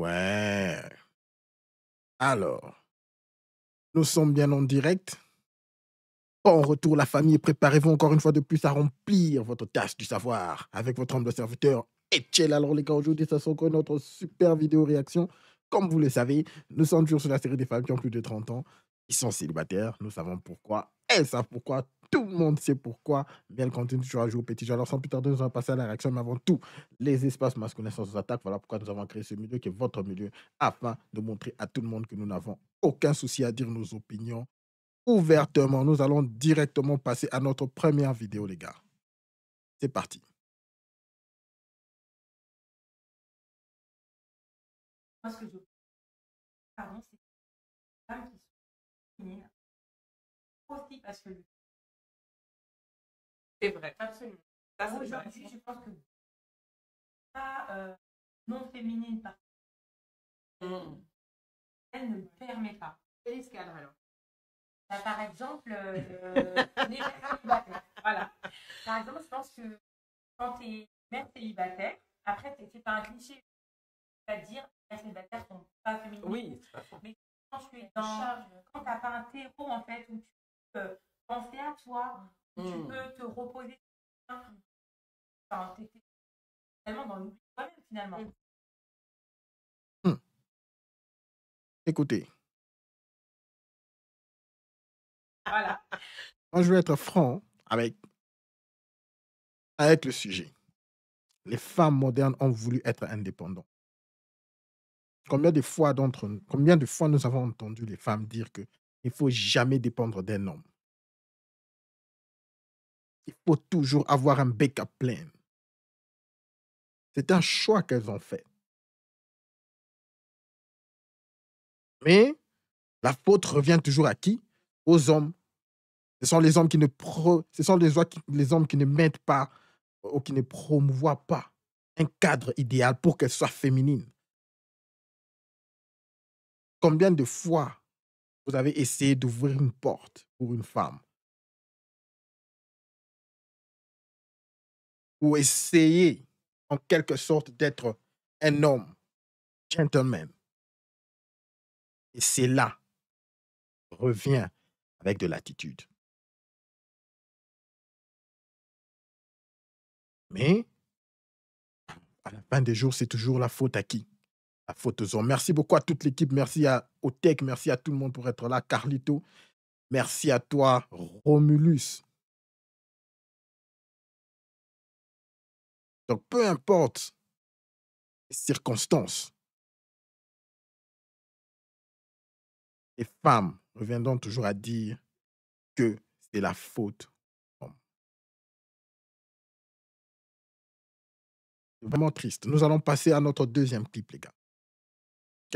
Ouais. Alors, nous sommes bien en direct. En retour, la famille, préparez-vous encore une fois de plus à remplir votre tâche du savoir avec votre humble serviteur Etchel. Alors les gars, aujourd'hui, ça sera encore notre super vidéo réaction. Comme vous le savez, nous sommes toujours sur la série des femmes qui ont plus de 30 ans, qui sont célibataires. Nous savons pourquoi. Elles savent pourquoi. Tout le monde sait pourquoi. Mais elles continuent toujours à jouer au petit jeu. Alors sans plus tarder, nous allons passer à la réaction. Mais avant tout, les espaces masculins sans attaque. Voilà pourquoi nous avons créé ce milieu qui est votre milieu, afin de montrer à tout le monde que nous n'avons aucun souci à dire nos opinions ouvertement. Nous allons directement passer à notre première vidéo, les gars. C'est parti. Moi, ce que je pardon, c'est les femmes qui sont féminines aussi parce que c'est vrai. Absolument. Ça, c'est Aujourd'hui, je pense que pas non féminine par elle ne me permet pas. Quel est ce cadre alors? Par exemple, les mères célibataires. Voilà. Par exemple, je pense que quand tu es mère célibataire, après, c'est pas un cliché. C'est-à-dire, les mères célibataires sont pas féminines. Oui, mais quand tu es dans. Quand tu n'as pas un terreau, en fait, où tu peux penser à toi, où tu peux te reposer. Enfin, tu es tellement dans l'oubli de toi-même, finalement. Écoutez. Voilà. Moi, je vais être franc avec le sujet. Les femmes modernes ont voulu être indépendantes. Combien de fois nous avons entendu les femmes dire que il ne faut jamais dépendre d'un homme. Il faut toujours avoir un backup plan. C'est un choix qu'elles ont fait. Mais la faute revient toujours à qui? Aux hommes. Ce sont les hommes qui les hommes qui ne mettent pas ou qui ne promouvoient pas un cadre idéal pour qu'elle soit féminine. Combien de fois vous avez essayé d'ouvrir une porte pour une femme? Ou essayer, en quelque sorte, d'être un homme, gentleman. Et c'est là, revient avec de l'attitude. Mais, à la fin des jours, c'est toujours la faute à qui? La faute aux hommes. Merci beaucoup à toute l'équipe. Merci au Tech. Merci à tout le monde pour être là. Carlito. Merci à toi, Romulus. Donc, peu importe les circonstances, les femmes reviendront toujours à dire que c'est la faute aux hommes. C'est vraiment triste. Nous allons passer à notre deuxième clip, les gars.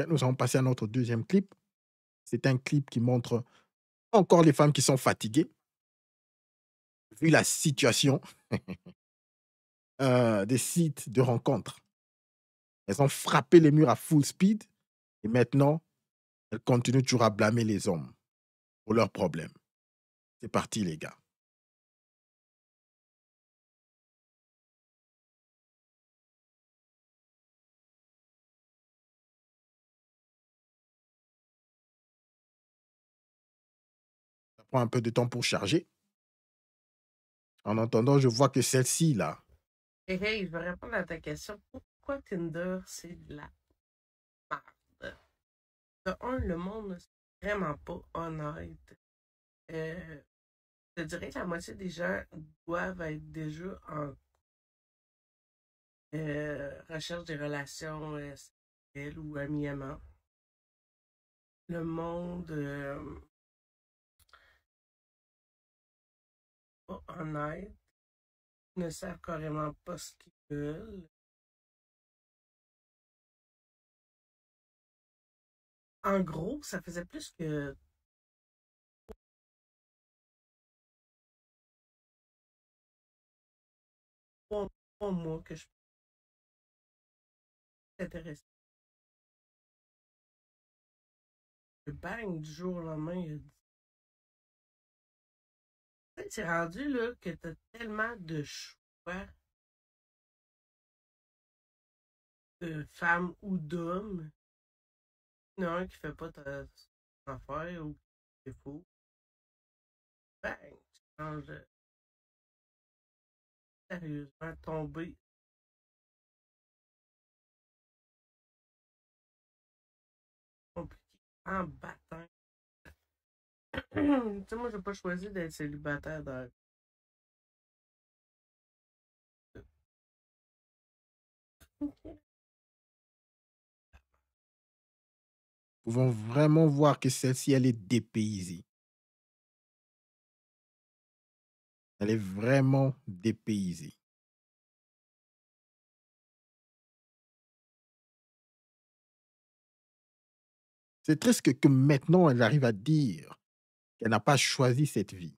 Nous allons passer à notre deuxième clip. C'est un clip qui montre encore les femmes qui sont fatiguées, vu la situation des sites de rencontres. Elles ont frappé les murs à full speed et maintenant, elles continuent toujours à blâmer les hommes pour leurs problèmes. C'est parti, les gars. Ça prend un peu de temps pour charger. En attendant, je vois que celle-ci, là. Hey, je vais répondre à ta question. Pourquoi Tinder, c'est de la merde? De un, le monde n'est vraiment pas honnête. Je dirais que la moitié des gens doivent être déjà en recherche des relations sexuelles ou amiablement. Le monde pas honnête, ne savent carrément pas ce qu'ils veulent. En gros, ça faisait plus que 3 mois que je suis intéressée. Le bang, du jour au lendemain, il a dit. C'est rendu là que t'as tellement de choix de femmes ou d'hommes Il y en a un qui fait pas ta affaire ou qui est fou. Bang! Tu changes sérieusement tomber. Compliqué en battant. Tu sais, moi, j'ai pas choisi d'être célibataire dans. Nous pouvons vraiment voir que celle-ci, elle est dépaysée. Elle est vraiment dépaysée. C'est triste que maintenant, elle arrive à dire qu'elle n'a pas choisi cette vie.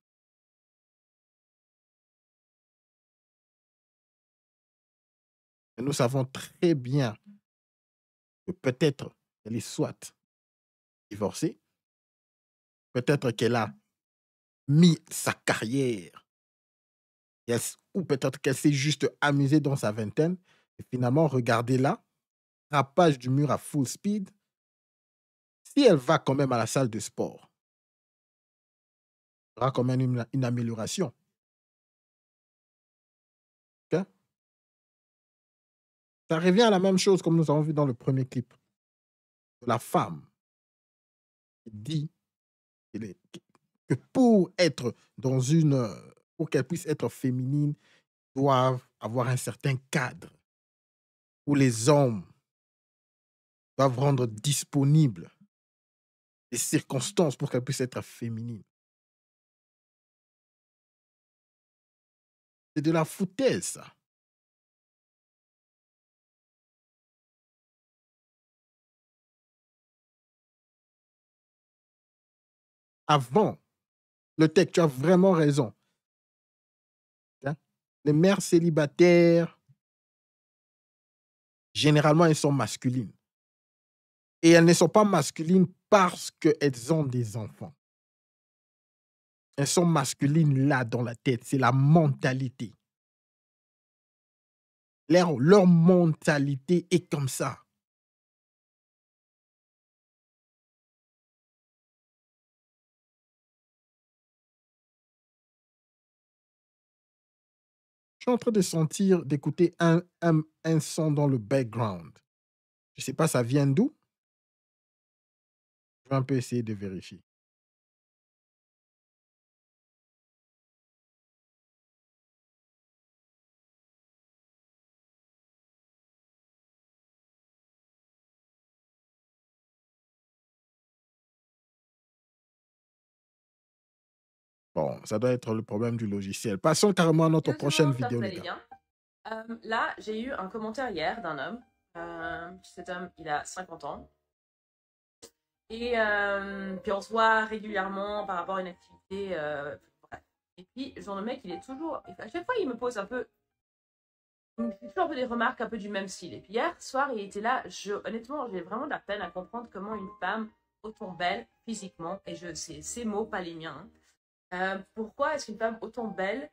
Et nous savons très bien que peut-être qu'elle est soit divorcée, peut-être qu'elle a mis sa carrière, ou peut-être qu'elle s'est juste amusée dans sa vingtaine, et finalement, regardez-la, rapage du mur à full speed. Si elle va quand même à la salle de sport, il y aura quand même une amélioration. Ok? Ça revient à la même chose comme nous avons vu dans le premier clip. La femme qui dit que pour être dans pour qu'elle puisse être féminine, doivent avoir un certain cadre où les hommes doivent rendre disponibles les circonstances pour qu'elle puisse être féminine. C'est de la foutaise, ça. Avant, le tech, tu as vraiment raison. Hein? Les mères célibataires, généralement, elles sont masculines. Et elles ne sont pas masculines parce qu'elles ont des enfants. Elles sont masculines là dans la tête. C'est la mentalité. Leur mentalité est comme ça. Je suis en train de sentir, d'écouter un son dans le background. Je ne sais pas, ça vient d'où? Je vais un peu essayer de vérifier. Bon, ça doit être le problème du logiciel. Passons carrément à notre prochaine vidéo, les gars. Là, j'ai eu un commentaire hier d'un homme. Cet homme, il a 50 ans. Et puis on se voit régulièrement par rapport à une activité. Bref. Et puis, genre, le mec, il est toujours. À chaque fois, il me pose un peu. Il me fait toujours un peu des remarques un peu du même style. Et puis hier soir, il était là. Honnêtement, j'ai vraiment de la peine à comprendre comment une femme autant belle physiquement, et c'est ses mots, pas les miens, pourquoi est-ce qu'une femme autant belle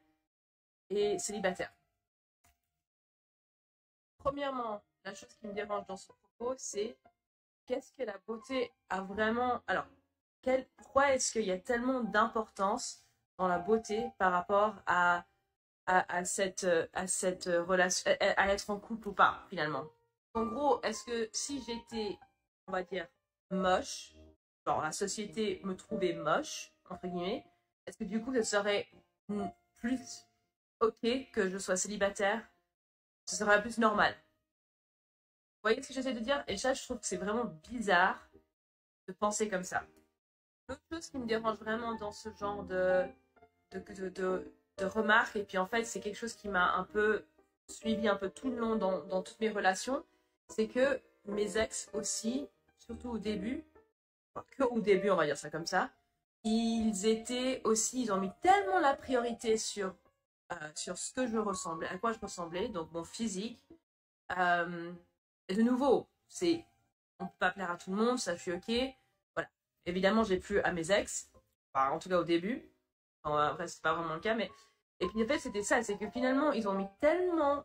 est célibataire? Premièrement, la chose qui me dérange dans ce propos, c'est qu'est-ce que la beauté a vraiment. Alors, pourquoi est-ce qu'il y a tellement d'importance dans la beauté par rapport à cette relation, à être en couple ou pas, finalement? En gros, est-ce que si j'étais, on va dire, moche, genre la société me trouvait moche, entre guillemets, est-ce que du coup, ce serait plus ok que je sois célibataire? Ce serait plus normal. Vous voyez ce que j'essaie de dire? Et ça, je trouve que c'est vraiment bizarre de penser comme ça. L'autre chose qui me dérange vraiment dans ce genre de remarques, et puis en fait, c'est quelque chose qui m'a un peu suivi un peu tout le long dans toutes mes relations, c'est que mes ex aussi, surtout au début, on va dire ça comme ça, ils ont mis tellement la priorité sur ce que je ressemblais, à quoi je ressemblais, donc mon physique. Et de nouveau, on peut pas plaire à tout le monde, ça je suis ok. Voilà. Évidemment, j'ai plu à mes ex, enfin, en tout cas au début. Après, c'est pas vraiment le cas, mais et puis en fait, c'était ça, c'est que finalement, ils ont mis tellement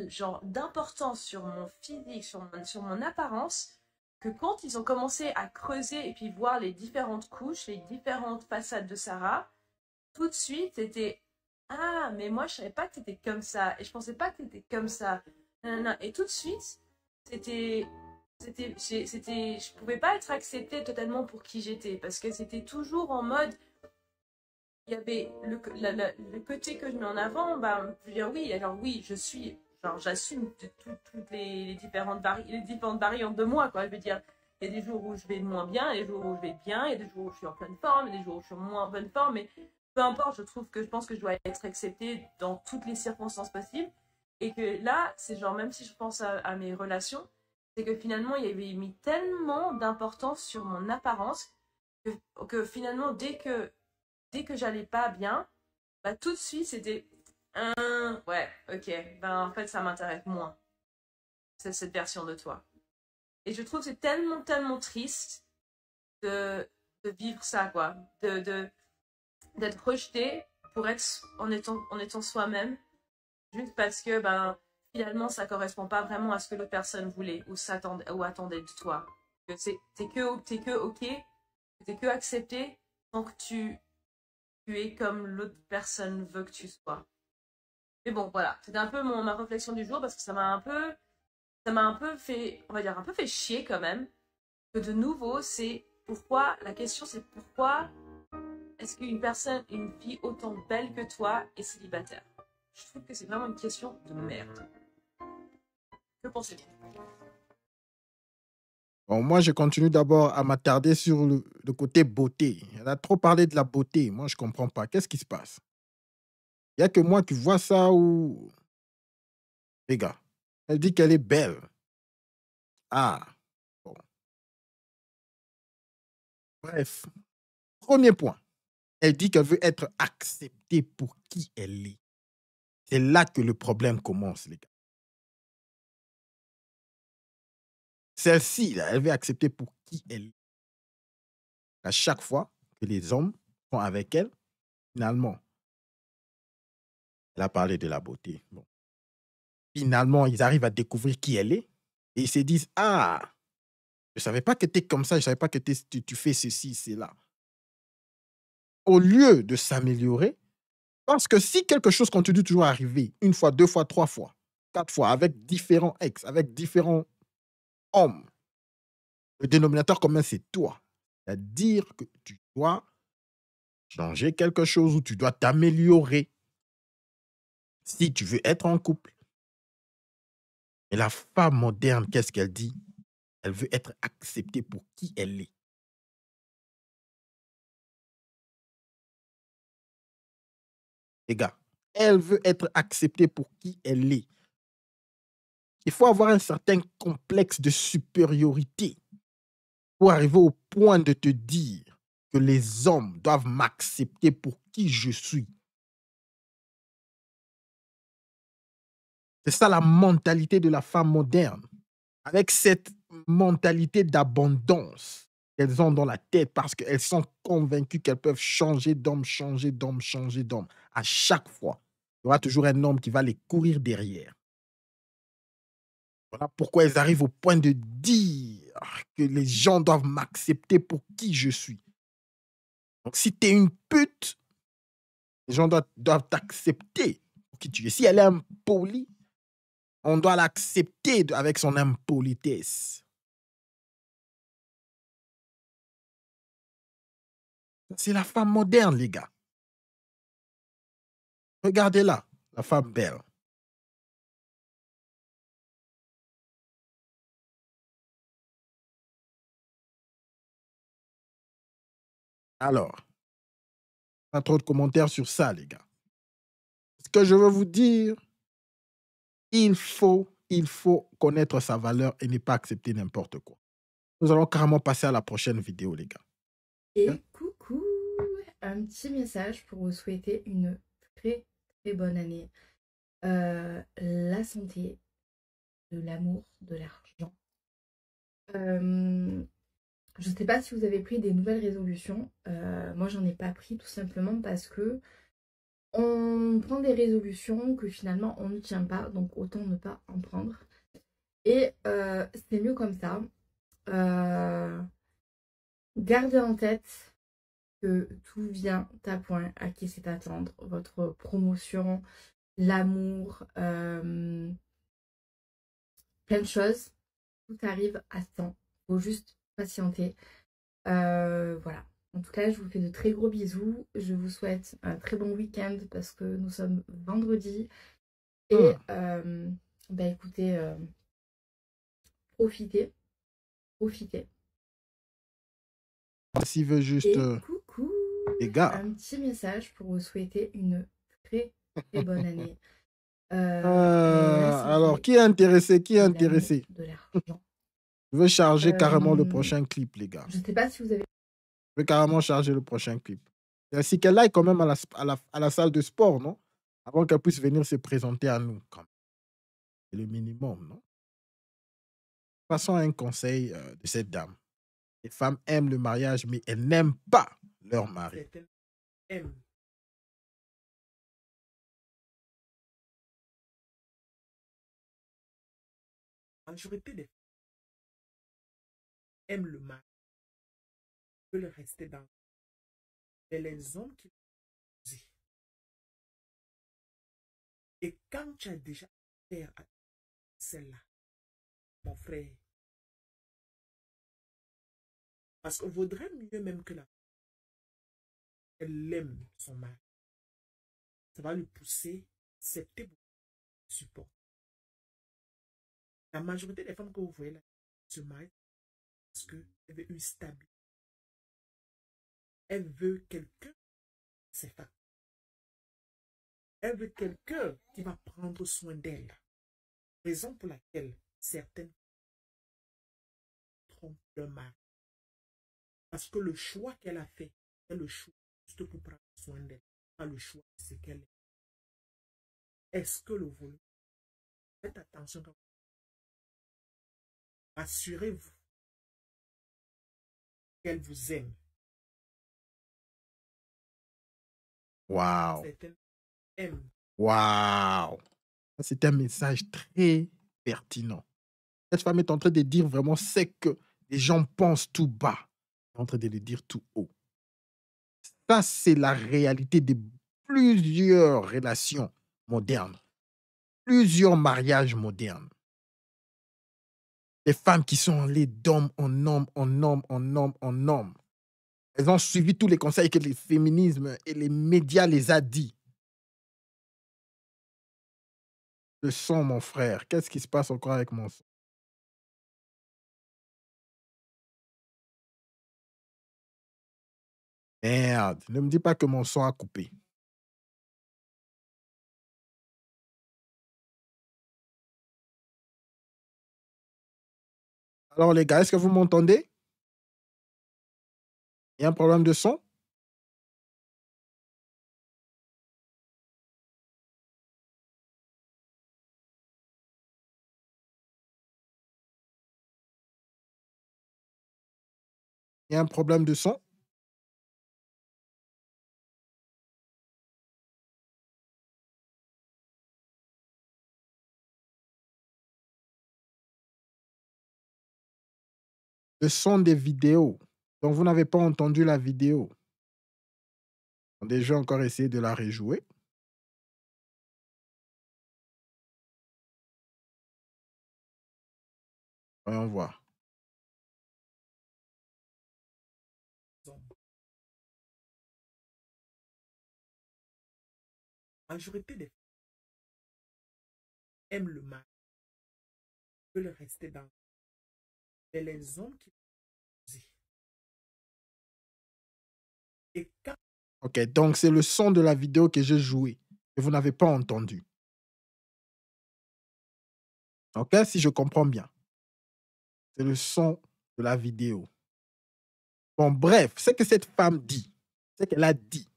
genre d'importance sur mon physique, sur mon apparence, que quand ils ont commencé à creuser et puis voir les différentes couches, les différentes façades de Sarah, tout de suite, c'était ah, mais moi, je savais pas que t'étais comme ça. Et je pensais pas que t'étais comme ça. Nanana. Et tout de suite, c'était. Je pouvais pas être acceptée totalement pour qui j'étais. Parce que c'était toujours en mode. Il y avait le côté que je mets en avant. Bah, je veux dire, oui, alors oui, je suis. Genre, j'assume toutes les différentes variantes de moi, quoi. Je veux dire, il y a des jours où je vais moins bien, il y a des jours où je vais bien, il y a des jours où je suis en pleine forme, il y a des jours où je suis moins en pleine forme. Mais peu importe, je pense que je dois être acceptée dans toutes les circonstances possibles. Et que là, c'est genre, même si je pense à mes relations, c'est que finalement, il y avait mis tellement d'importance sur mon apparence que finalement, dès que j'allais pas bien, bah tout de suite, c'était ouais, ok, ben en fait, ça m'intéresse moins, cette version de toi. Et je trouve que c'est tellement, tellement triste de vivre ça, quoi, d'être rejeté pour être en étant soi-même, juste parce que ben finalement ça correspond pas vraiment à ce que l'autre personne voulait ou attendait de toi. Que t'es que ok, t'es que accepté tant que tu es comme l'autre personne veut que tu sois. Mais bon, voilà, c'était un peu ma réflexion du jour parce que ça m'a un peu fait, on va dire un peu fait chier quand même. Que de nouveau, la question c'est pourquoi est-ce qu'une personne, une fille autant belle que toi est célibataire? Je trouve que c'est vraiment une question de merde. Que pensez-vous? Bon, moi, je continue d'abord à m'attarder sur le côté beauté. Elle a trop parlé de la beauté. Moi, je comprends pas. Qu'est-ce qui se passe? Il n'y a que moi qui vois ça ou... Les gars, elle dit qu'elle est belle. Ah, bon. Bref, premier point. Elle dit qu'elle veut être acceptée pour qui elle est. C'est là que le problème commence, les gars. Celle-ci, là, elle veut accepter pour qui elle est. À chaque fois que les hommes sont avec elle, finalement, elle a parlé de la beauté. Bon. Finalement, ils arrivent à découvrir qui elle est et ils se disent, ah, je ne savais pas que tu es comme ça, je ne savais pas que tu fais ceci, cela. Au lieu de s'améliorer, parce que si quelque chose continue toujours à arriver, une fois, deux fois, trois fois, quatre fois, avec différents ex, avec différents hommes, le dénominateur commun, c'est toi. C'est-à-dire que tu dois changer quelque chose ou tu dois t'améliorer si tu veux être en couple. Et la femme moderne, qu'est-ce qu'elle dit? Elle veut être acceptée pour qui elle est. Les gars, elle veut être acceptée pour qui elle est. Il faut avoir un certain complexe de supériorité pour arriver au point de te dire que les hommes doivent m'accepter pour qui je suis. C'est ça la mentalité de la femme moderne. Avec cette mentalité d'abondance qu'elles ont dans la tête parce qu'elles sont convaincues qu'elles peuvent changer d'homme, changer d'homme, changer d'homme. À chaque fois, il y aura toujours un homme qui va les courir derrière. Voilà pourquoi elles arrivent au point de dire que les gens doivent m'accepter pour qui je suis. Donc, si tu es une pute, les gens doivent t'accepter pour qui tu es. Si elle est impolie, on doit l'accepter avec son impolitesse. C'est la femme moderne, les gars. Regardez-la, la femme belle. Alors, pas trop de commentaires sur ça, les gars. Ce que je veux vous dire, il faut connaître sa valeur et ne pas accepter n'importe quoi. Nous allons carrément passer à la prochaine vidéo, les gars. Et coucou, un petit message pour vous souhaiter une très très bonne année. La santé, de l'amour, de l'argent. Je ne sais pas si vous avez pris des nouvelles résolutions. Moi, j'en ai pas pris tout simplement parce que on prend des résolutions que finalement on ne tient pas, donc autant ne pas en prendre. Et c'est mieux comme ça. gardez en tête que tout vient à point, à qui c'est attendre, votre promotion, l'amour, plein de choses. Tout arrive à temps. Faut juste patienter. Voilà. En tout cas, je vous fais de très gros bisous. Je vous souhaite un très bon week-end parce que nous sommes vendredi. Et bah écoutez, profitez. S'il veut juste, Et coucou, les gars. un petit message pour vous souhaiter une très très bonne année. Alors, qui est intéressé? Qui est intéressé? De l'argent. Je veux charger carrément le prochain clip, les gars. Je sais pas si vous avez... Je veux carrément charger le prochain clip. Si qu'elle aille quand même à la salle de sport, non? Avant qu'elle puisse venir se présenter à nous. C'est le minimum, non? Passons à un conseil de cette dame. Les femmes aiment le mariage, mais elles n'aiment pas leur mari. Certaines aiment. La majorité des femmes aiment le mari, veulent rester dans. Mais les hommes qui l'ont dit. Et quand tu as déjà affaire à celle-là, mon frère, parce qu'on vaudrait mieux même que la elle aime son mari. Ça va lui pousser à accepter beaucoup de support. La majorité des femmes que vous voyez là se marient parce qu'elle veut une stabilité. Elle veut quelqu'un, c'est ça. Elle veut quelqu'un qui va prendre soin d'elle. Raison pour laquelle certaines trompent leur mari. Parce que le choix qu'elle a fait, c'est le choix juste pour prendre soin d'elle. Pas le choix, c'est qu'elle est. Est-ce que le volet? Faites attention quand vous... Assurez-vous qu'elle vous aime. Waouh! Certaines aiment. Waouh! C'est un message très pertinent. Cette femme est en train de dire vraiment ce que les gens pensent tout bas. Elle est en train de le dire tout haut. Ça, c'est la réalité de plusieurs relations modernes. Plusieurs mariages modernes. Les femmes qui sont allées d'homme en homme. Elles ont suivi tous les conseils que le féminisme et les médias les a dit. Le son, mon frère. Qu'est-ce qui se passe encore avec mon son? Merde, ne me dis pas que mon son a coupé. Alors les gars, est-ce que vous m'entendez? Il y a un problème de son? Il y a un problème de son? Le son des vidéos. Donc vous n'avez pas entendu la vidéo. On a déjà encore essayé de la rejouer. Voyons voir. La majorité des femmes aiment le mari, veulent rester dans. Mais les hommes qui l'ont dit. Et quand... Ok, donc c'est le son de la vidéo que j'ai joué et vous n'avez pas entendu. Ok, si je comprends bien. C'est le son de la vidéo. Bon, bref, ce que cette femme dit, c'est qu'elle a dit.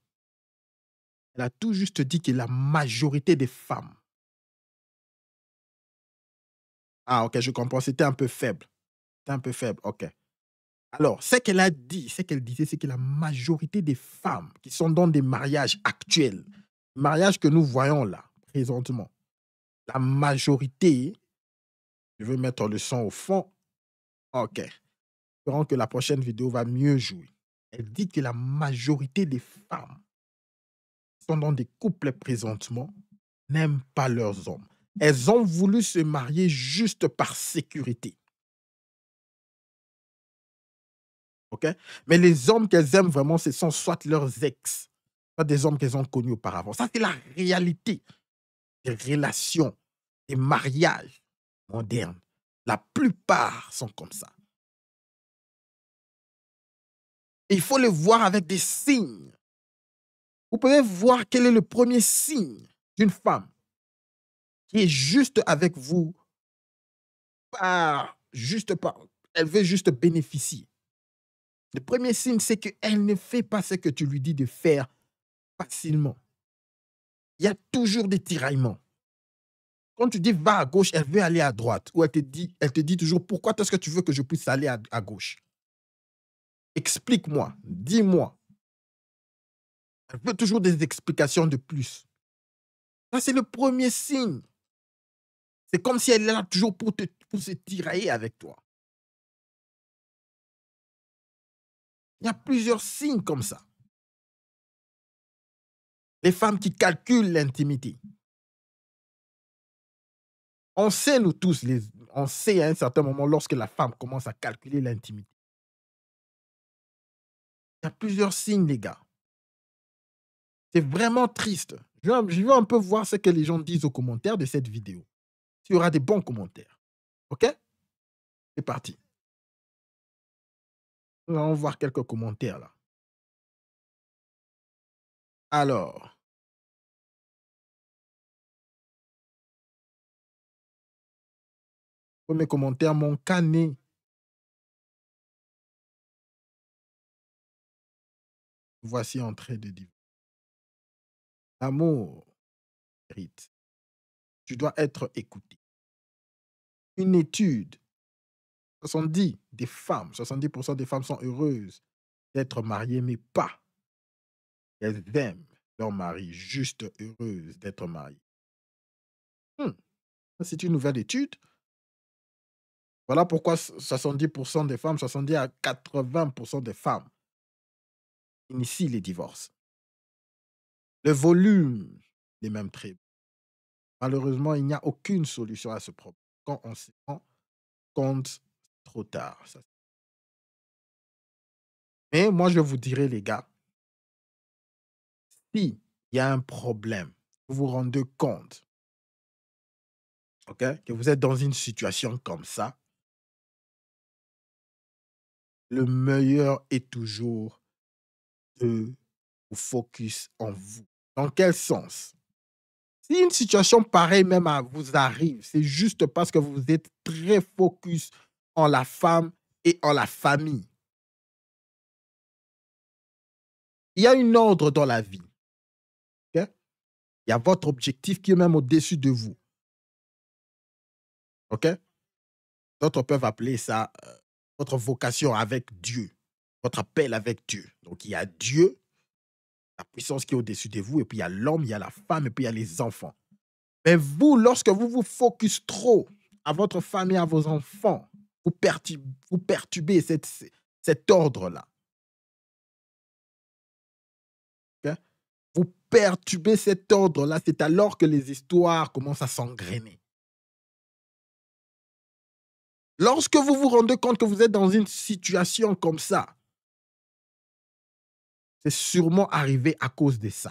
Elle a tout juste dit que la majorité des femmes. Ah, ok, je comprends. C'était un peu faible. C'était un peu faible, ok. Alors, ce qu'elle a dit, ce qu'elle disait, c'est que la majorité des femmes qui sont dans des mariages actuels, mariages que nous voyons là, présentement, la majorité, je vais mettre le son au fond, ok. espérant que la prochaine vidéo va mieux jouer. Elle dit que la majorité des femmes qui sont dans des couples présentement n'aiment pas leurs hommes. Elles ont voulu se marier juste par sécurité. OK? Mais les hommes qu'elles aiment vraiment, ce sont soit leurs ex, soit des hommes qu'elles ont connus auparavant. Ça, c'est la réalité des relations, des mariages modernes. La plupart sont comme ça. Et il faut les voir avec des signes. Vous pouvez voir quel est le premier signe d'une femme qui est juste avec vous, elle veut juste bénéficier. Le premier signe, c'est qu'elle ne fait pas ce que tu lui dis de faire facilement. Il y a toujours des tiraillements. Quand tu dis va à gauche, elle veut aller à droite. Ou elle te dit toujours pourquoi est-ce que tu veux que je puisse aller à gauche? Explique-moi, dis-moi. Elle veut toujours des explications de plus. Ça, c'est le premier signe. C'est comme si elle est là toujours pour se tirailler avec toi. Il y a plusieurs signes comme ça. Les femmes qui calculent l'intimité. On sait, nous tous, on sait à un certain moment lorsque la femme commence à calculer l'intimité. Il y a plusieurs signes, les gars. C'est vraiment triste. Je veux un peu voir ce que les gens disent aux commentaires de cette vidéo. S'il y aura des bons commentaires. OK? C'est parti. Nous allons voir quelques commentaires là. Alors. Premier commentaire, mon canet. Voici entrée de divorce. L'amour mérite. Tu dois être écouté. Une étude. 70% des femmes sont heureuses d'être mariées, mais pas. Elles aiment leur mari, juste heureuses d'être mariées. C'est une nouvelle étude. Voilà pourquoi 70% des femmes, 70 à 80% des femmes initient les divorces. Le volume est même très bas. Malheureusement, il n'y a aucune solution à ce problème. Quand on se rend compte trop tard. Mais moi, je vous dirais, les gars, s'il y a un problème, vous vous rendez compte, okay, que vous êtes dans une situation comme ça, le meilleur est toujours de vous focus en vous. Dans quel sens? Si une situation pareille même vous arrive, c'est juste parce que vous êtes très focus en la femme et en la famille. Il y a un ordre dans la vie. Okay? Il y a votre objectif qui est même au-dessus de vous. OK? D'autres peuvent appeler ça votre vocation avec Dieu, votre appel avec Dieu. Donc, il y a Dieu, la puissance qui est au-dessus de vous, et puis il y a l'homme, il y a la femme, et puis il y a les enfants. Mais vous, lorsque vous vous focus trop à votre famille, à vos enfants, vous perturbez cet ordre-là. Okay? Vous perturbez cet ordre-là, c'est alors que les histoires commencent à s'engrainer. Lorsque vous vous rendez compte que vous êtes dans une situation comme ça, c'est sûrement arrivé à cause de ça.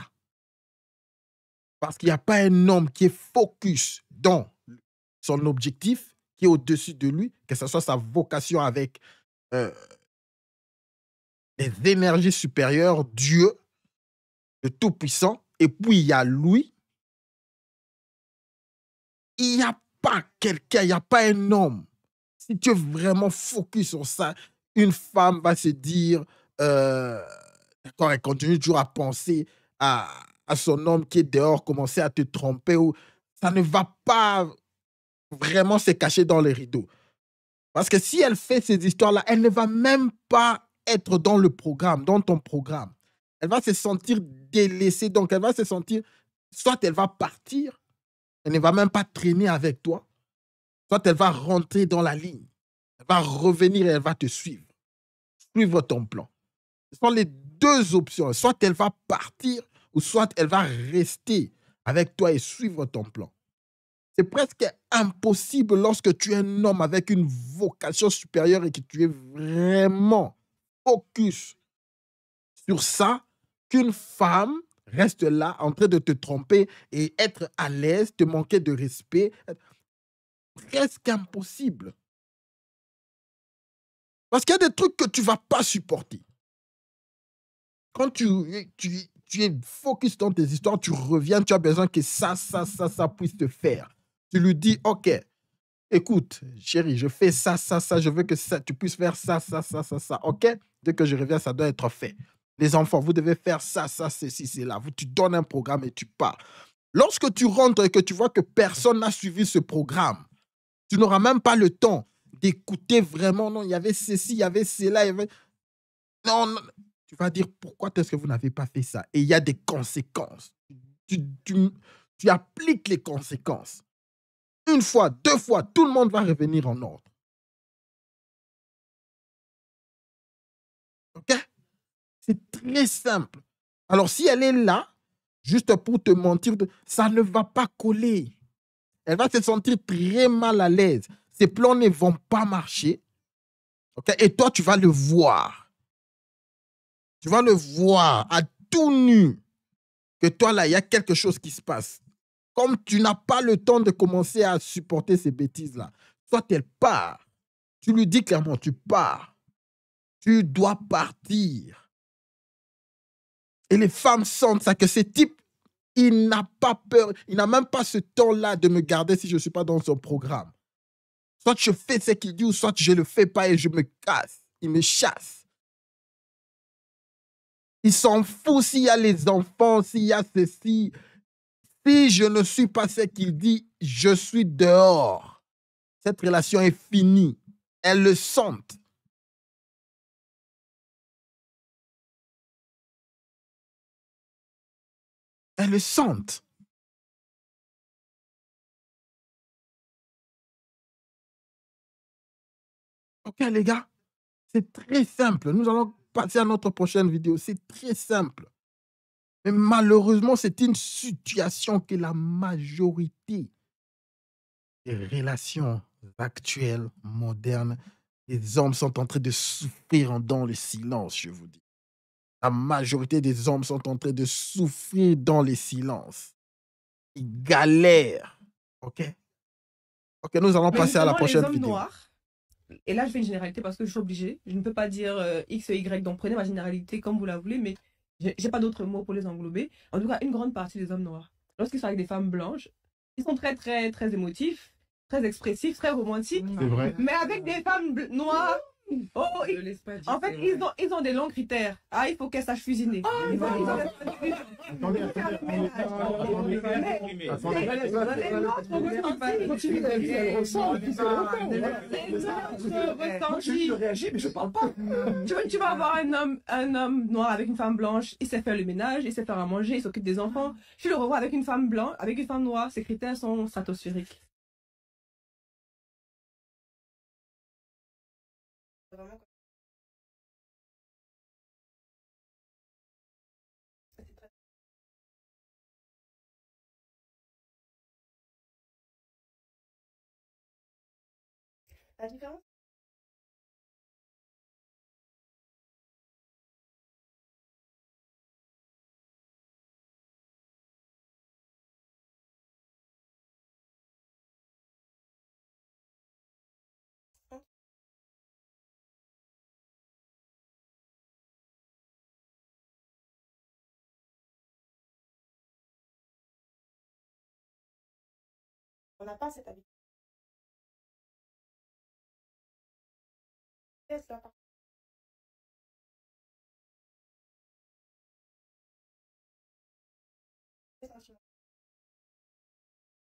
Parce qu'il n'y a pas un homme qui est focus dans son objectif, qui est au-dessus de lui, que ce soit sa vocation avec les énergies supérieures, Dieu, le Tout-Puissant, et puis il y a lui. Il n'y a pas quelqu'un, il n'y a pas un homme. Si tu es vraiment focus sur ça, une femme va se dire, d'accord, elle continue toujours à penser à son homme qui est dehors, commencer à te tromper, ou ça ne va pas vraiment se cacher dans les rideaux. Parce que si elle fait ces histoires-là, elle ne va même pas être dans le programme, dans ton programme. Elle va se sentir délaissée, donc elle va se sentir, soit elle va partir, elle ne va même pas traîner avec toi, soit elle va rentrer dans la ligne. Elle va revenir et elle va te suivre. suivre ton plan. Ce sont les deux options. Soit elle va partir ou soit elle va rester avec toi et suivre ton plan. C'est presque impossible lorsque tu es un homme avec une vocation supérieure et que tu es vraiment focus sur ça, qu'une femme reste là en train de te tromper et être à l'aise, te manquer de respect. Presque impossible. Parce qu'il y a des trucs que tu ne vas pas supporter. Quand tu es focus dans tes histoires, tu reviens, tu as besoin que ça puisse te faire. Tu lui dis, OK, écoute, chérie, je fais ça, je veux que ça, tu puisses faire ça, OK? Dès que je reviens, ça doit être fait. Les enfants, vous devez faire ça, ceci, cela. Tu donnes un programme et tu pars. Lorsque tu rentres et que tu vois que personne n'a suivi ce programme, tu n'auras même pas le temps d'écouter vraiment. Non, il y avait ceci, il y avait cela, il y avait... Non, non. Tu vas dire, pourquoi est-ce que vous n'avez pas fait ça? Et il y a des conséquences. Tu appliques les conséquences. Une fois, deux fois, tout le monde va revenir en ordre. OK? C'est très simple. Alors, si elle est là, juste pour te mentir, ça ne va pas coller. Elle va se sentir très mal à l'aise. Ses plans ne vont pas marcher. OK? Et toi, tu vas le voir. Tu vas le voir à tout nu que toi, là, il y a quelque chose qui se passe. Comme tu n'as pas le temps de commencer à supporter ces bêtises-là, soit elle part. Tu lui dis clairement, tu pars. Tu dois partir. Et les femmes sentent ça, que ce type, il n'a pas peur, il n'a même pas ce temps-là de me garder si je ne suis pas dans son programme. Soit je fais ce qu'il dit, ou soit je ne le fais pas et je me casse. Il me chasse. Il s'en fout s'il y a les enfants, s'il y a ceci. Si je ne suis pas ce qu'il dit, je suis dehors. Cette relation est finie. Elles le sentent. Elles le sentent. OK, les gars? C'est très simple. Nous allons passer à notre prochaine vidéo. C'est très simple. Mais malheureusement, c'est une situation que la majorité des relations actuelles, modernes, les hommes sont en train de souffrir dans le silence, je vous dis. La majorité des hommes sont en train de souffrir dans le silence. Ils galèrent. OK? OK, nous allons Mais passer à la justement, prochaine les hommes vidéo. noirs, et là je fais une généralité parce que je suis obligée, je ne peux pas dire X et Y, donc prenez ma généralité comme vous la voulez, mais j'ai pas d'autres mots pour les englober. En tout cas, une grande partie des hommes noirs, lorsqu'ils sont avec des femmes blanches, ils sont très très très émotifs, très expressifs, très romantiques, C'est vrai. mais avec des femmes noires, oh, Ne laisse pas dire, en fait, c'est vrai. ils ont des longs critères. Ah, il faut qu'elle sache cuisiner. Ils ont Je réagis, mais je parle pas. Tu vas avoir un homme noir avec une femme blanche, il sait faire le ménage, il sait faire à manger, il s'occupe des enfants. Tu le revois avec une femme blanche, avec une femme noire, ses critères sont stratosphériques. La différence? On n'a pas cette habitude.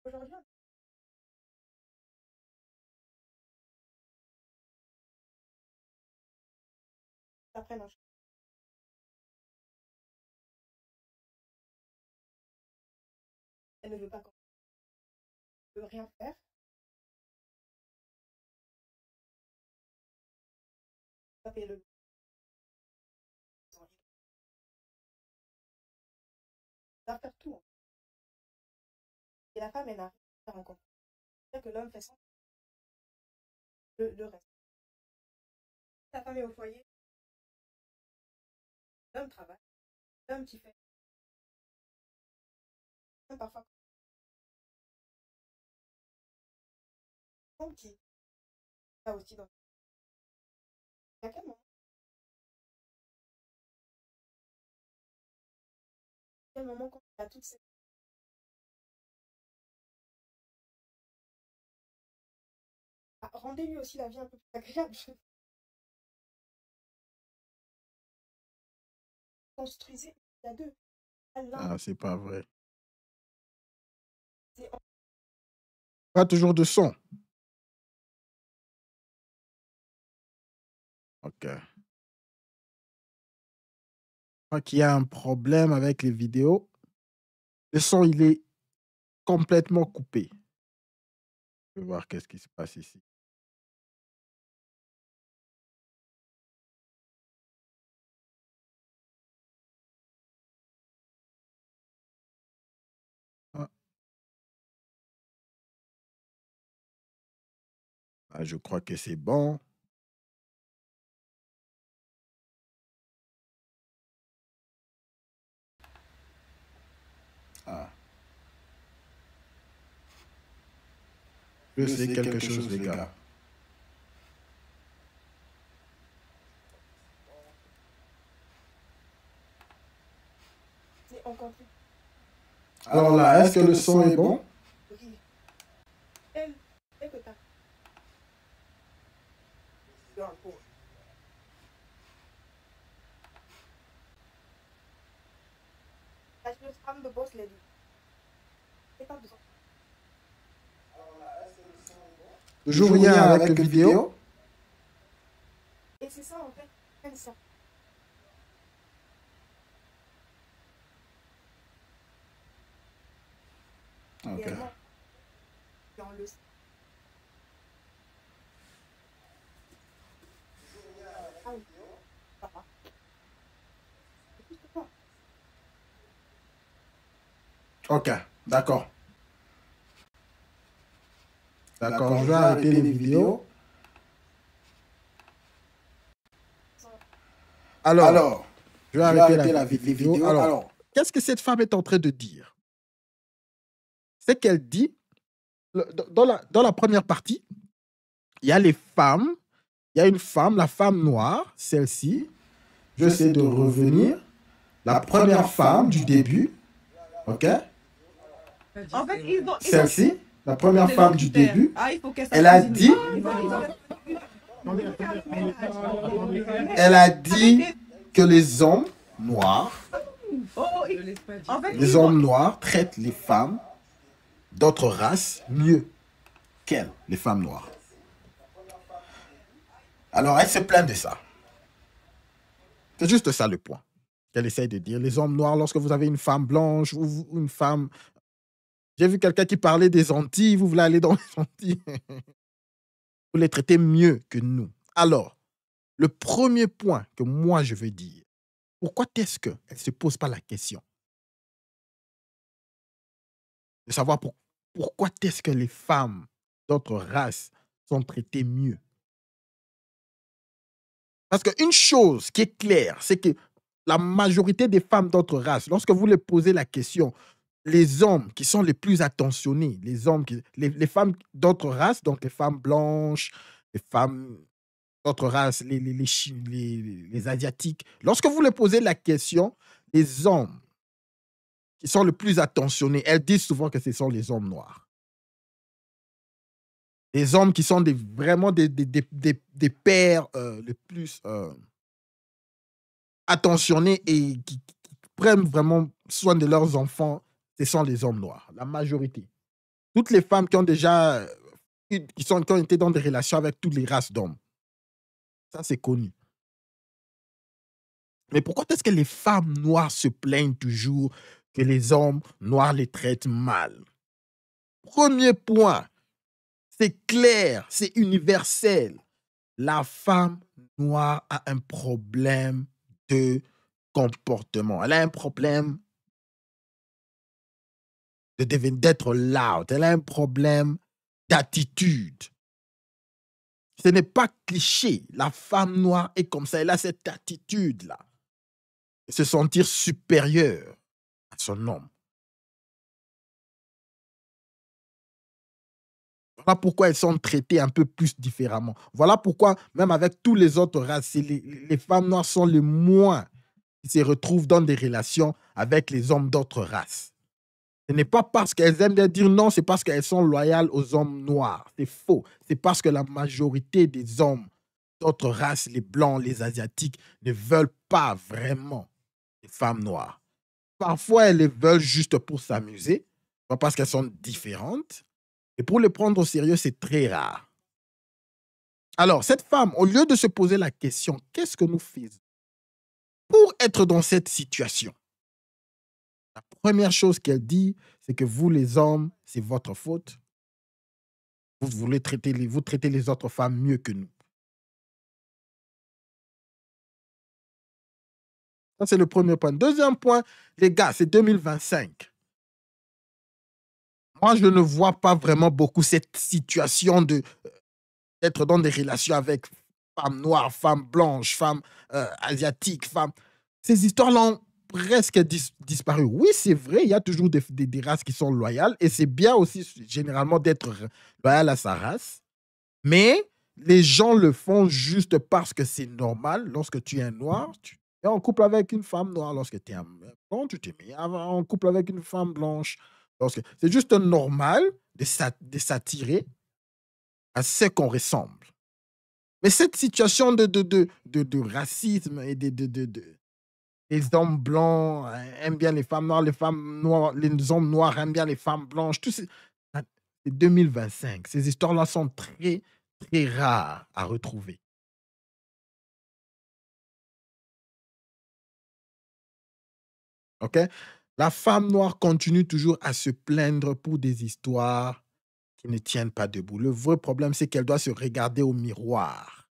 Aujourd'hui, on apprend un elle ne veut pas, elle ne veut rien faire. Pas payer le doit faire tout. Et la femme, elle n'a rien à rencontrer. C'est-à-dire que l'homme fait sans le reste. La femme est au foyer, l'homme travaille, l'homme qui fait. Même parfois, l'homme qui va aussi dans. À quel moment quand il a toutes ces. Ah, rendez-lui aussi la vie un peu plus agréable. Construisez à deux. Ah, c'est pas vrai. C'est Pas toujours de son. Ok. Je crois qu'il y a un problème avec les vidéos. Le son, il est complètement coupé. Je vais voir qu'est-ce qui se passe ici. Ah. Ah, je crois que c'est bon. Ah. Je sais quelque chose, les gars. encore plus. Alors là, est-ce que le son est bon? Oui. Elle que t'as. Femme de boss lady. C'est pas besoin. Toujours rien avec la vidéo? Et c'est ça en fait, elle ça. Ok. Et on le sait. Ah oui. Papa. Ok, d'accord. D'accord, je vais arrêter les vidéos. Alors, je vais arrêter la vidéo. Alors, qu'est-ce que cette femme est en train de dire? C'est qu'elle dit, dans la première partie, il y a les femmes, il y a une femme, la femme noire, celle-ci. J'essaie de revenir. La première femme du début, ok? En fait, ils ont Celle-ci, la première femme du critères. début, Ah, il faut qu'elle elle a soit dit, elle a dit que les hommes noirs, Oh, en fait, les hommes noirs traitent les femmes d'autres races mieux qu'elles, les femmes noires. Alors, elle se plaint de ça. C'est juste ça le point qu'elle essaye de dire. Les hommes noirs, lorsque vous avez une femme blanche ou une femme... J'ai vu quelqu'un qui parlait des Antilles, vous voulez aller dans les Antilles. Vous les traitez mieux que nous. Alors, le premier point que moi je veux dire, pourquoi est-ce qu'elle ne se pose pas la question de savoir pourquoi est-ce que les femmes d'autres races sont traitées mieux? Parce qu'une chose qui est claire, c'est que la majorité des femmes d'autres races, lorsque vous les posez la question, les hommes qui sont les plus attentionnés, les femmes d'autres races, donc les femmes blanches, les femmes d'autres races, les Asiatiques, lorsque vous les posez la question, les hommes qui sont les plus attentionnés, elles disent souvent que ce sont les hommes noirs. Les hommes qui sont vraiment des pères les plus attentionnés et qui prennent vraiment soin de leurs enfants, ce sont les hommes noirs, la majorité. Toutes les femmes qui ont déjà qui ont été dans des relations avec toutes les races d'hommes. Ça, c'est connu. Mais pourquoi est-ce que les femmes noires se plaignent toujours que les hommes noirs les traitent mal? Premier point, c'est clair, c'est universel. La femme noire a un problème de comportement. Elle a un problème d'être loud. Elle a un problème d'attitude. Ce n'est pas cliché. La femme noire est comme ça. Elle a cette attitude-là. Se sentir supérieure à son homme. Voilà pourquoi elles sont traitées un peu plus différemment. Voilà pourquoi, même avec tous les autres races, les femmes noires sont les moins qui se retrouvent dans des relations avec les hommes d'autres races. Ce n'est pas parce qu'elles aiment bien dire non, c'est parce qu'elles sont loyales aux hommes noirs. C'est faux. C'est parce que la majorité des hommes d'autres races, les blancs, les asiatiques, ne veulent pas vraiment les femmes noires. Parfois, elles les veulent juste pour s'amuser, pas parce qu'elles sont différentes. Et pour les prendre au sérieux, c'est très rare. Alors, cette femme, au lieu de se poser la question, qu'est-ce que nous faisons pour être dans cette situation? La première chose qu'elle dit, c'est que vous, les hommes, c'est votre faute. Vous traitez les autres femmes mieux que nous. Ça, c'est le premier point. Deuxième point, les gars, c'est 2025. Moi, je ne vois pas vraiment beaucoup cette situation d'être dans des relations avec femmes noires, femmes blanches, femmes asiatiques, femmes. Ces histoires-là ont presque disparu. Oui, c'est vrai, il y a toujours des races qui sont loyales et c'est bien aussi généralement d'être loyal à sa race. Mais les gens le font juste parce que c'est normal. Lorsque tu es un noir, tu es en couple avec une femme noire. Lorsque tu es un blanc, tu t'es mis en couple avec une femme blanche. C'est juste normal de s'attirer à ce qu'on ressemble. Mais cette situation de racisme et les hommes blancs aiment bien les femmes noires, les hommes noirs aiment bien les femmes blanches, tout c'est 2025. Ces histoires-là sont très, très rares à retrouver. OK? La femme noire continue toujours à se plaindre pour des histoires qui ne tiennent pas debout. Le vrai problème, c'est qu'elle doit se regarder au miroir.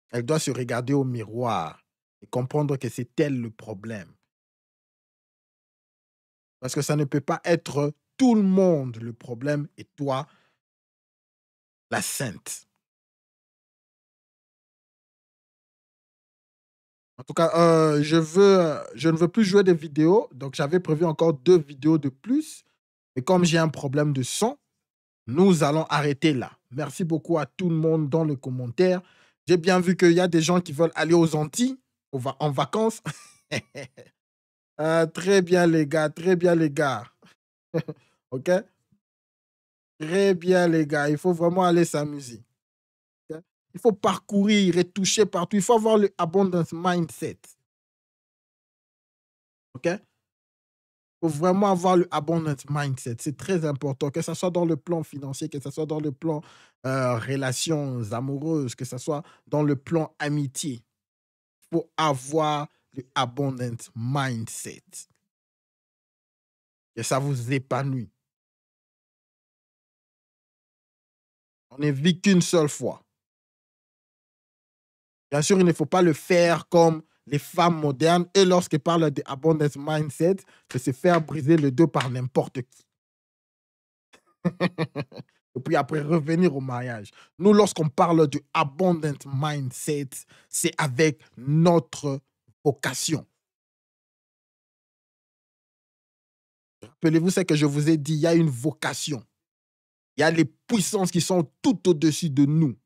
Elle doit se regarder au miroir et comprendre que c'est elle le problème. Parce que ça ne peut pas être tout le monde le problème et toi, la sainte. En tout cas, je ne veux plus jouer des vidéos. Donc, j'avais prévu encore 2 vidéos de plus. Et comme j'ai un problème de son, nous allons arrêter là. Merci beaucoup à tout le monde dans les commentaires. J'ai bien vu qu'il y a des gens qui veulent aller aux Antilles en vacances. Très bien, les gars. Très bien, les gars. OK? Très bien, les gars. Il faut vraiment aller s'amuser. OK? Il faut parcourir et toucher partout. Il faut avoir le abundance mindset. OK? Il faut vraiment avoir le abundance mindset. C'est très important, que ce soit dans le plan financier, que ce soit dans le plan relations amoureuses, que ce soit dans le plan amitié. Il faut avoir le abundance mindset. Que ça vous épanouit. On ne vit qu'une seule fois. Bien sûr, il ne faut pas le faire comme les femmes modernes et lorsqu'elles parlent de abundance mindset, de se faire briser le dos par n'importe qui. Et puis après, revenir au mariage. Nous, lorsqu'on parle de abundant mindset, c'est avec notre vocation. Rappelez-vous ce que je vous ai dit, il y a une vocation. Il y a les puissances qui sont tout au-dessus de nous.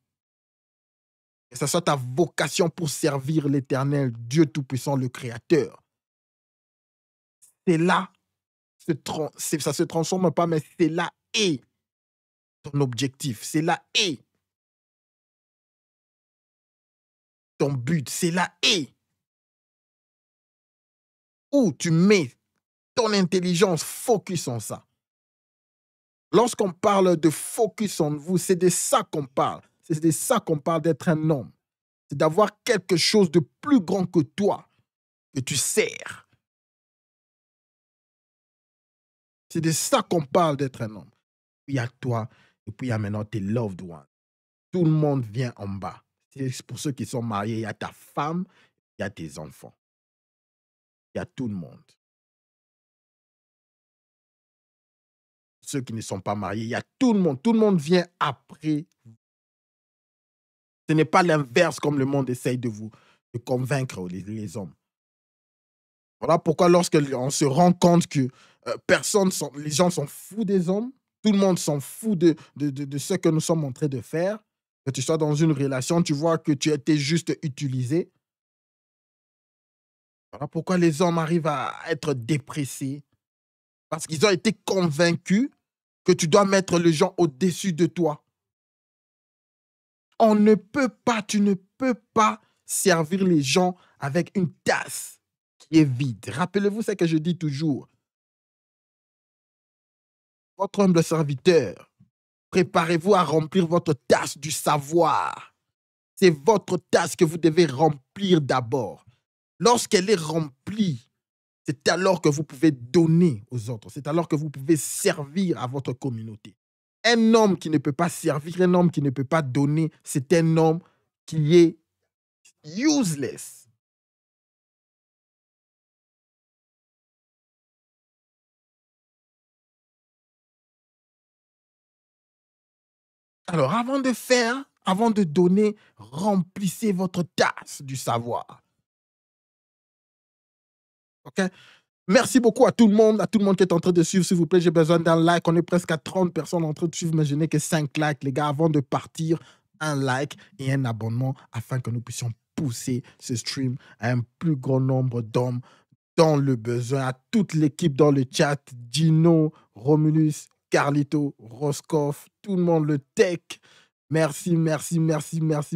Que ce soit ta vocation pour servir l'Éternel, Dieu Tout-Puissant, le Créateur. C'est là, ça ne se transforme pas, mais c'est là et ton objectif. C'est là et ton but. C'est là et où tu mets ton intelligence, focus en ça. Lorsqu'on parle de focus en vous, c'est de ça qu'on parle. C'est de ça qu'on parle d'être un homme. C'est d'avoir quelque chose de plus grand que toi, que tu sers. C'est de ça qu'on parle d'être un homme. Puis il y a toi, et puis il y a maintenant tes loved ones. Tout le monde vient en bas. C'est pour ceux qui sont mariés, il y a ta femme, il y a tes enfants. Il y a tout le monde. ceux qui ne sont pas mariés, il y a tout le monde vient après. Ce n'est pas l'inverse comme le monde essaye de vous de convaincre les hommes. Voilà pourquoi lorsqu'on se rend compte que les gens sont fous des hommes, tout le monde s'en fout de ce que nous sommes en train de faire, que tu sois dans une relation, tu vois que tu as été juste utilisé. Voilà pourquoi les hommes arrivent à être dépressés, parce qu'ils ont été convaincus que tu dois mettre les gens au-dessus de toi. Tu ne peux pas servir les gens avec une tasse qui est vide. Rappelez-vous ce que je dis toujours. Votre humble serviteur, préparez-vous à remplir votre tasse du savoir. C'est votre tasse que vous devez remplir d'abord. Lorsqu'elle est remplie, c'est alors que vous pouvez donner aux autres. C'est alors que vous pouvez servir à votre communauté. Un homme qui ne peut pas servir, un homme qui ne peut pas donner, c'est un homme qui est useless. Alors, avant de donner, remplissez votre tasse du savoir. OK? Merci beaucoup à tout le monde qui est en train de suivre. S'il vous plaît, j'ai besoin d'un like. On est presque à 30 personnes en train de suivre, mais je n'ai que 5 likes. Les gars, avant de partir, un like et un abonnement afin que nous puissions pousser ce stream à un plus grand nombre d'hommes dans le besoin. À toute l'équipe dans le chat, Gino, Romulus, Carlito, Roscoff, tout le monde, le tech. Merci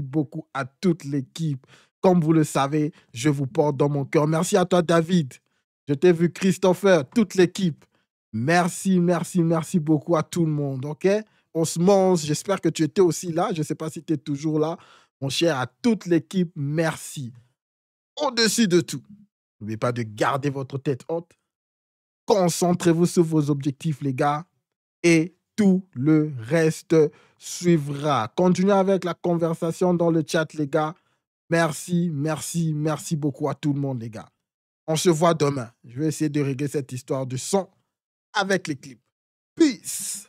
beaucoup à toute l'équipe. Comme vous le savez, je vous porte dans mon cœur. Merci à toi, David. Je t'ai vu, Christopher, toute l'équipe. Merci beaucoup à tout le monde, OK? Osmond, j'espère que tu étais aussi là. Je ne sais pas si tu es toujours là. Mon cher, à toute l'équipe, merci. Au-dessus de tout, n'oubliez pas de garder votre tête haute. Concentrez-vous sur vos objectifs, les gars. Et tout le reste suivra. Continuez avec la conversation dans le chat, les gars. Merci beaucoup à tout le monde, les gars. On se voit demain. Je vais essayer de régler cette histoire de son avec les clips. Peace!